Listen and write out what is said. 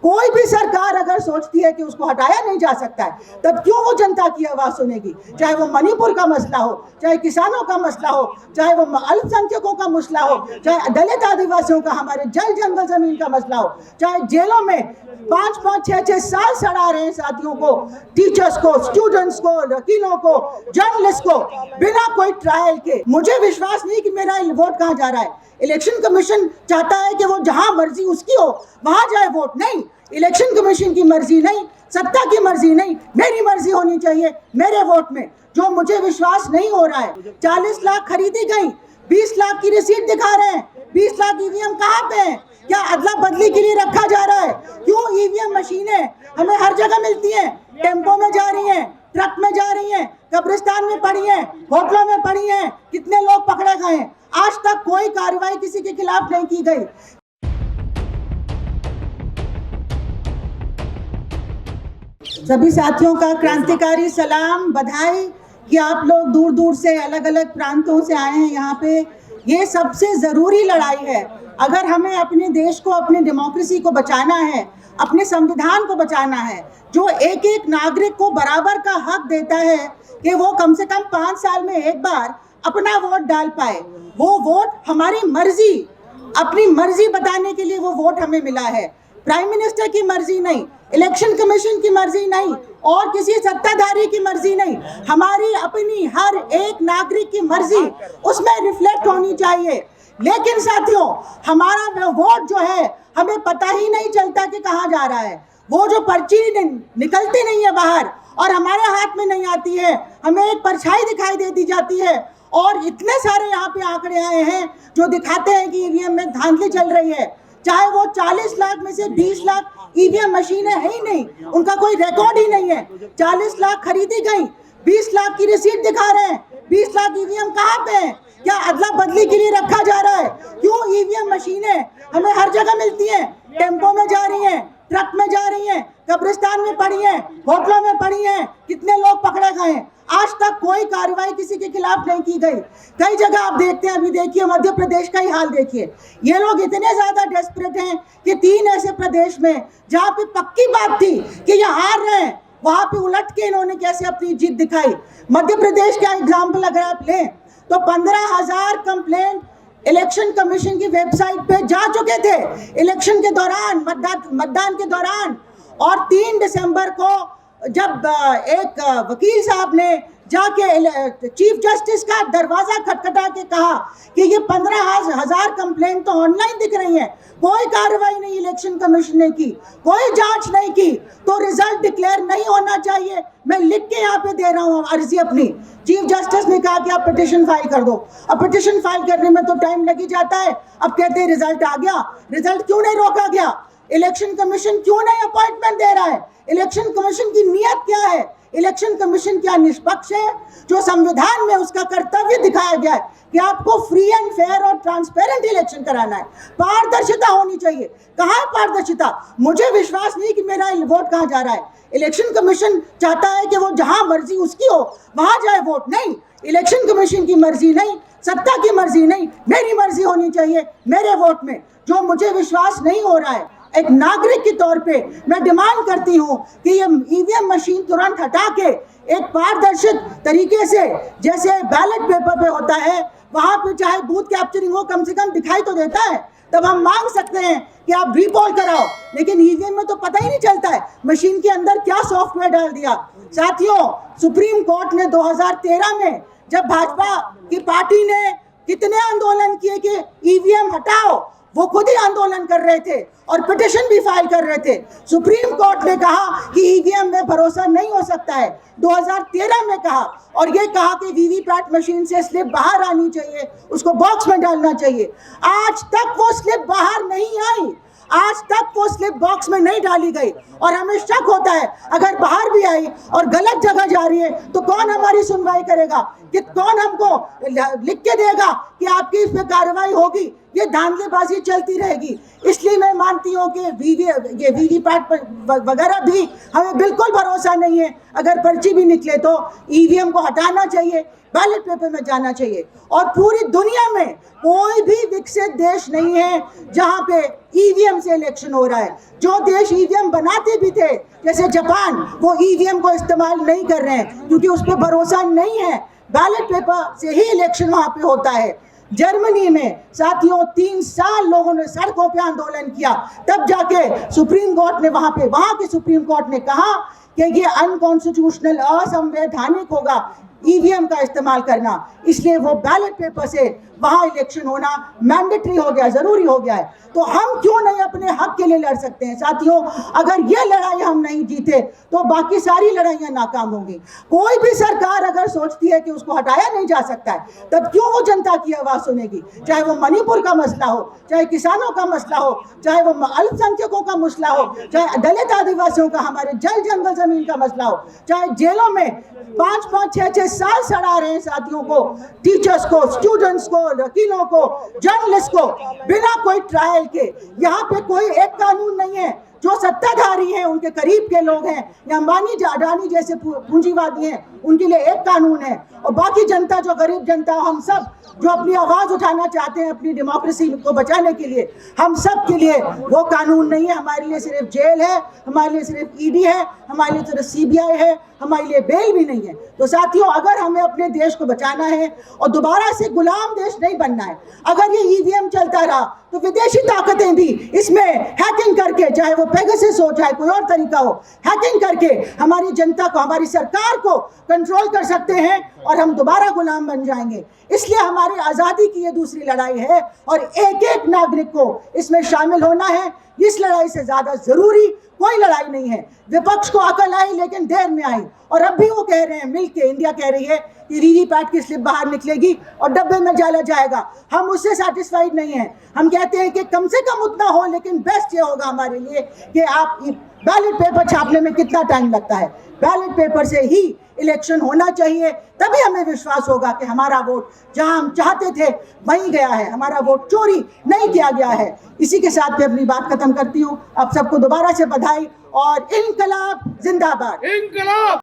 कोई भी सरकार अगर सोचती है कि उसको हटाया नहीं जा सकता है, तब क्यों वो जनता की आवाज सुनेगी? चाहे वो मणिपुर का मसला हो, चाहे किसानों का मसला हो, चाहे वो अल्पसंख्यकों का मसला हो, चाहे दलित आदिवासियों का, हमारे जल जंगल जमीन का मसला हो, चाहे जेलों में 5-5, 6-6 साल सड़ा रहे साथियों को, टीचर्स को, स्टूडेंट्स को, वकीलों को, जर्नलिस्ट को, बिना कोई ट्रायल के। मुझे विश्वास नहीं कि मेरा वोट कहाँ जा रहा है। इलेक्शन कमीशन चाहता है कि वो जहां मर्जी उसकी हो वहां जाए वोट। नहीं, इलेक्शन कमीशन की मर्जी नहीं, सत्ता की मर्जी नहीं, मेरी मर्जी होनी चाहिए मेरे वोट में। जो मुझे विश्वास नहीं हो रहा है, 40 लाख खरीदी गई, 20 लाख की रिसीट दिखा रहे हैं, 20 लाख ईवीएम कहाँ पे है? क्या अदला बदली के लिए रखा जा रहा है? क्यों ईवीएम मशीनें हमें हर जगह मिलती हैं? टेम्पो में जा रही हैं, ट्रक में जा रही हैं, कब्रिस्तान में पड़ी हैं, होटलों में पड़ी हैं, कितने लोग पकड़े गए हैं? आज तक कोई कार्रवाई किसी के खिलाफ नहीं की गई। सभी साथियों का क्रांतिकारी सलाम, बधाई कि आप लोग दूर दूर से, अलग अलग प्रांतों से आए हैं यहाँ पे। ये सबसे ज़रूरी लड़ाई है। अगर हमें अपने देश को, अपनी डेमोक्रेसी को बचाना है, अपने संविधान को बचाना है, जो एक एक नागरिक को बराबर का हक देता है कि वो कम से कम 5 साल में एक बार अपना वोट डाल पाए, वो वोट हमारी मर्जी, अपनी मर्जी बताने के लिए वो वोट हमें मिला है। प्राइम मिनिस्टर की मर्जी नहीं, इलेक्शन कमीशन की मर्जी नहीं, और किसी सत्ताधारी की मर्जी नहीं, हमारी अपनी हर एक नागरिक की मर्जी उसमें रिफ्लेक्ट होनी चाहिए। लेकिन साथियों, हमारा वोट जो है हमें पता ही नहीं चलता कि कहाँ जा रहा है। वो जो पर्ची निकलती नहीं है बाहर और हमारे हाथ में नहीं आती है, हमें एक परछाई दिखाई देती जाती है। और इतने सारे यहाँ पे आंकड़े आए हैं जो दिखाते हैं कि ईवीएम में धांधली चल रही है। चाहे वो 40 लाख में से 20 लाख ईवीएम मशीनें है ही नहीं, उनका कोई रिकॉर्ड ही नहीं है। 40 लाख खरीदी गई, 20 लाख की रिसीट दिखा रहे हैं, 20 लाख ईवीएम कहाँ पे है? क्या अदला बदली के लिए रखा जा रहा है? क्यों ईवीएम मशीनें हमें हर जगह मिलती हैं? टेम्पो में जा रही हैं, ट्रक में जा रही हैं, कब्रिस्तान में पड़ी हैं, होटलों में पड़ी हैं, कितने लोग पकड़े गए हैं? आज तक कोई कार्रवाई किसी के खिलाफ नहीं की गई। कई जगह आप देखते हैं, अभी देखिए मध्य प्रदेश का ही हाल देखिए। ये लोग इतने ज्यादा डेस्परेट हैं कि 3 ऐसे प्रदेश में जहाँ पे पक्की बात थी कि ये हार रहे हैं, वहां पे उलट के इन्होंने कैसे अपनी जीत दिखाई। मध्य प्रदेश का एग्जाम्पल अगर आप लें तो 15,000 कंप्लेंट इलेक्शन कमीशन की वेबसाइट पे जा चुके थे इलेक्शन के दौरान, मतदान के दौरान। और 3 दिसंबर को जब एक वकील साहब ने जाके चीफ जस्टिस का दरवाजा खटखटा के कहा कि ये 15,000 कंप्लेंट तो ऑनलाइन दिख रही हैं, कोई कार्रवाई नहीं इलेक्शन कमीशन ने की, कोई जांच नहीं की, तो रिजल्ट डिक्लेयर नहीं होना चाहिए। मैं लिख के यहाँ पे दे रहा हूँ अर्जी अपनी। चीफ जस्टिस ने कहा कि आप पिटिशन फाइल कर दो। अब पिटिशन फाइल करने में तो टाइम लग ही जाता है। अब कहते हैं रिजल्ट आ गया। रिजल्ट क्यों नहीं रोका गया? इलेक्शन कमीशन क्यों नहीं अपॉइंटमेंट दे रहा है? इलेक्शन कमीशन की नीयत क्या है? इलेक्शन कमीशन क्या निष्पक्ष है? जो संविधान में उसका कर्तव्य दिखाया गया है कि आपको फ्री एंड फेयर और ट्रांसपेरेंट इलेक्शन कराना है, पारदर्शिता होनी चाहिए। कहाँ है पारदर्शिता? मुझे विश्वास नहीं कि मेरा वोट कहाँ जा रहा है। इलेक्शन कमीशन चाहता है कि वो जहां मर्जी उसकी हो वहां जाए वोट। नहीं, इलेक्शन कमीशन की मर्जी नहीं, सत्ता की मर्जी नहीं, मेरी मर्जी होनी चाहिए मेरे वोट में। जो मुझे विश्वास नहीं हो रहा है, एक नागरिक के तौर पे मैं डिमांड करती हूँ कि ये ईवीएम मशीन तुरंत हटा के एक पारदर्शित तरीके से, जैसे बैलेट पेपर पे होता है, वहां पे चाहे बूथ कैप्चरिंग हो, कम से कम दिखाई तो देता है। तब हम मांग सकते हैं कि आप रीपोल कराओ। लेकिन ईवीएम में तो पता ही नहीं चलता है मशीन के अंदर क्या सॉफ्टवेयर डाल दिया। साथियों, सुप्रीम कोर्ट ने 2013 में जब भाजपा की पार्टी ने कितने आंदोलन किए कि ईवीएम हटाओ, वो खुद ही आंदोलन कर रहे थे और पिटिशन भी फाइल कर रहे थे। सुप्रीम कोर्ट ने कहा कि ईवीएम में भरोसा नहीं हो सकता है, 2013 में कहा, और ये कहा कि वीवीपैट मशीन से स्लिप बाहर आनी चाहिए, उसको बॉक्स में डालना चाहिए। आज तक वो स्लिप बाहर नहीं आई, आज तक वो स्लिप बॉक्स में नहीं डाली गई। और हमें शक होता है अगर बाहर भी आई और गलत जगह जा रही है तो कौन हमारी सुनवाई करेगा? कि कौन हमको लिख के देगा कि आपकी इस पे कार्रवाई होगी? ये धांधलेबाजी चलती रहेगी। इसलिए मैं मानती हूँ कि वीवीपैट वगैरह भी हमें बिल्कुल भरोसा नहीं है। अगर पर्ची भी निकले तो ईवीएम को हटाना चाहिए, बैलेट पेपर में जाना चाहिए। और पूरी दुनिया में कोई भी विकसित देश नहीं है जहां पे ईवीएम से इलेक्शन हो रहा है। जो देश ईवीएम बनाते भी थे जैसे जापान, वो ईवीएम को इस्तेमाल नहीं कर रहे हैं क्योंकि उस पर भरोसा नहीं है। बैलेट पेपर से ही इलेक्शन वहां पे होता है। जर्मनी में साथियों 3 साल लोगों ने सड़कों पे आंदोलन किया, तब जाके सुप्रीम कोर्ट ने वहां के सुप्रीम कोर्ट ने कहा कि ये अनकॉन्स्टिट्यूशनल, असंवैधानिक होगा ईवीएम का इस्तेमाल करना। इसलिए वो बैलेट पेपर से वहां इलेक्शन होना मैंडेटरी हो गया, जरूरी हो गया है। तो हम क्यों नहीं अपने हक के लिए लड़ सकते हैं साथियों? अगर ये लड़ाई हम नहीं जीते तो बाकी सारी लड़ाइयां नाकाम होंगी। कोई भी सरकार अगर सोचती है कि उसको हटाया नहीं जा सकता है, तब क्यों वो जनता की आवाज सुनेगी? चाहे वो मणिपुर का मसला हो, चाहे किसानों का मसला हो, चाहे वो अल्पसंख्यकों का मसला हो, चाहे दलित आदिवासियों का, हमारे जल जंगल जमीन का मसला हो, चाहे जेलों में 5-5, 6-6 साल सड़ा रहे हैं साथियों को, टीचर्स को, स्टूडेंट्स को, वकीलों को, जर्नलिस्ट को, बिना कोई ट्रायल के। यहाँ पे कोई एक कानून नहीं है। जो सत्ताधारी हैं, उनके करीब के लोग हैं, या अंबानी अडानी जैसे पूंजीवादी हैं, उनके लिए एक कानून है, और बाकी जनता, जो गरीब जनता, हम सब जो अपनी आवाज उठाना चाहते हैं अपनी डेमोक्रेसी को बचाने के लिए, हम सब के लिए वो कानून नहीं है। हमारे लिए सिर्फ जेल है, हमारे लिए सिर्फ ईडी है, हमारे लिए सिर्फ सीबीआई है, हमारे लिए बेल भी नहीं है। तो साथियों, अगर हमें अपने देश को बचाना है और दोबारा से गुलाम देश नहीं बनना है, अगर ये ईवीएम चलता रहा तो विदेशी ताकतें भी इसमें हैकिंग करके, चाहे वो पेगासस हो, चाहे कोई और तरीका हो, हैकिंग करके हमारी जनता को, हमारी सरकार को कंट्रोल कर सकते हैं और हम दोबारा गुलाम बन जाएंगे। इसलिए हमारी आज़ादी की ये दूसरी लड़ाई है और एक एक नागरिक को इसमें शामिल होना है। इस लड़ाई से ज्यादा जरूरी कोई लड़ाई नहीं है। विपक्ष को अकल आई लेकिन देर में आई, और अब भी वो कह रहे हैं, मिलके इंडिया कह रही है कि वीवीपैट की स्लिप बाहर निकलेगी और डब्बे में डाला जाएगा। हम उससे सेटिस्फाइड नहीं है। हम कहते हैं कि कम से कम उतना हो, लेकिन बेस्ट ये होगा हमारे लिए कि आप बैलेट पेपर छापने में कितना टाइम लगता है, बैलेट पेपर से ही इलेक्शन होना चाहिए। तभी हमें विश्वास होगा कि हमारा वोट जहां हम चाहते थे वहीं गया है, हमारा वोट चोरी नहीं किया गया है। इसी के साथ मैं अपनी बात खत्म करती हूँ। आप सबको दोबारा से बधाई और इनकलाब जिंदाबाद। इंकलाब।